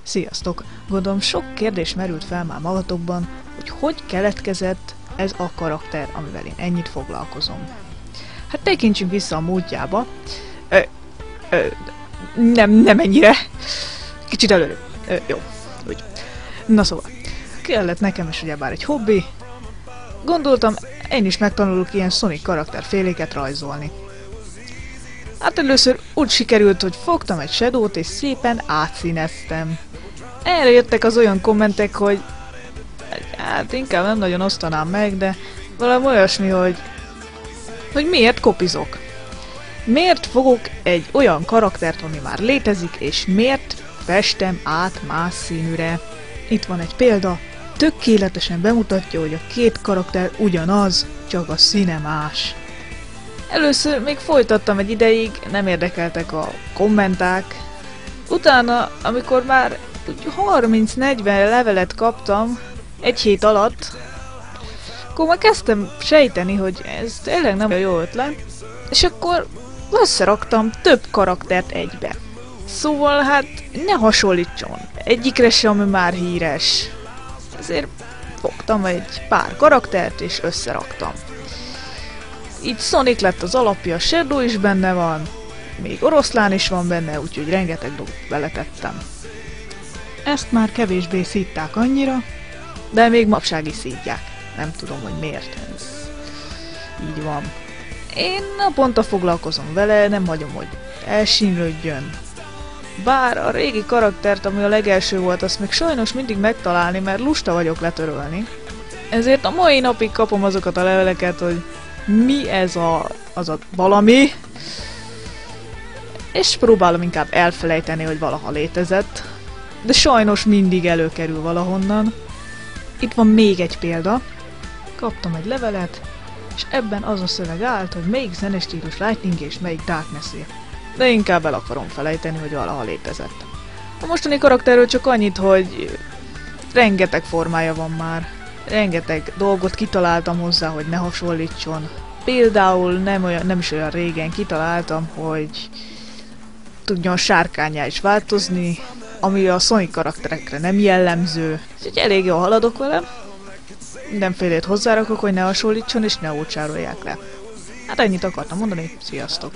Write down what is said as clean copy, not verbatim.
Sziasztok! Gondolom sok kérdés merült fel már magatokban, hogy keletkezett ez a karakter, amivel én ennyit foglalkozom. Hát tekintsünk vissza a múltjába. Nem ennyire. Kicsit előre. Jó. Úgy. Na szóval. Kellett nekem is ugyebár egy hobbi. Gondoltam, én is megtanulok ilyen Sonic karakterféléket rajzolni. Hát először úgy sikerült, hogy fogtam egy Shadow-t és szépen átszíneztem. Erre jöttek az olyan kommentek, hogy hát inkább nem nagyon osztanám meg, de valami olyasmi, hogy miért kopizok. Miért fogok egy olyan karaktert, ami már létezik, és miért festem át más színűre. Itt van egy példa, tökéletesen bemutatja, hogy a két karakter ugyanaz, csak a színe más. Először még folytattam egy ideig, nem érdekeltek a kommenták. Utána, amikor már 30-40 levelet kaptam egy hét alatt, akkor már kezdtem sejteni, hogy ez tényleg nem jó ötlet, és akkor összeraktam több karaktert egybe. Szóval hát ne hasonlítson egyikre se, ami már híres. Ezért fogtam egy pár karaktert és összeraktam. Így Sonic lett az alapja, Shadow is benne van, még oroszlán is van benne, úgyhogy rengeteg dolgot beletettem. Ezt már kevésbé szítták annyira, de még manapság is szítják. Nem tudom, hogy miért ez így van. Én naponta foglalkozom vele, nem hagyom, hogy elsínlődjön. Bár a régi karaktert, ami a legelső volt, azt még sajnos mindig megtalálni, mert lusta vagyok letörölni. Ezért a mai napig kapom azokat a leveleket, hogy mi ez az a valami, és próbálom inkább elfelejteni, hogy valaha létezett, de sajnos mindig előkerül valahonnan. Itt van még egy példa. Kaptam egy levelet, és ebben az a szöveg állt, hogy melyik zenestílus Lightning és melyik Darkness-é. De inkább el akarom felejteni, hogy valaha létezett. A mostani karakterről csak annyit, hogy rengeteg formája van már. Rengeteg dolgot kitaláltam hozzá, hogy ne hasonlítson. Például nem is olyan régen kitaláltam, hogy tudjon sárkánnyá is változni, ami a Sonic karakterekre nem jellemző. Úgyhogy elég jól haladok vele. Mindenfélét hozzárakok, hogy ne hasonlítson és ne ócsárolják le. Hát ennyit akartam mondani, sziasztok!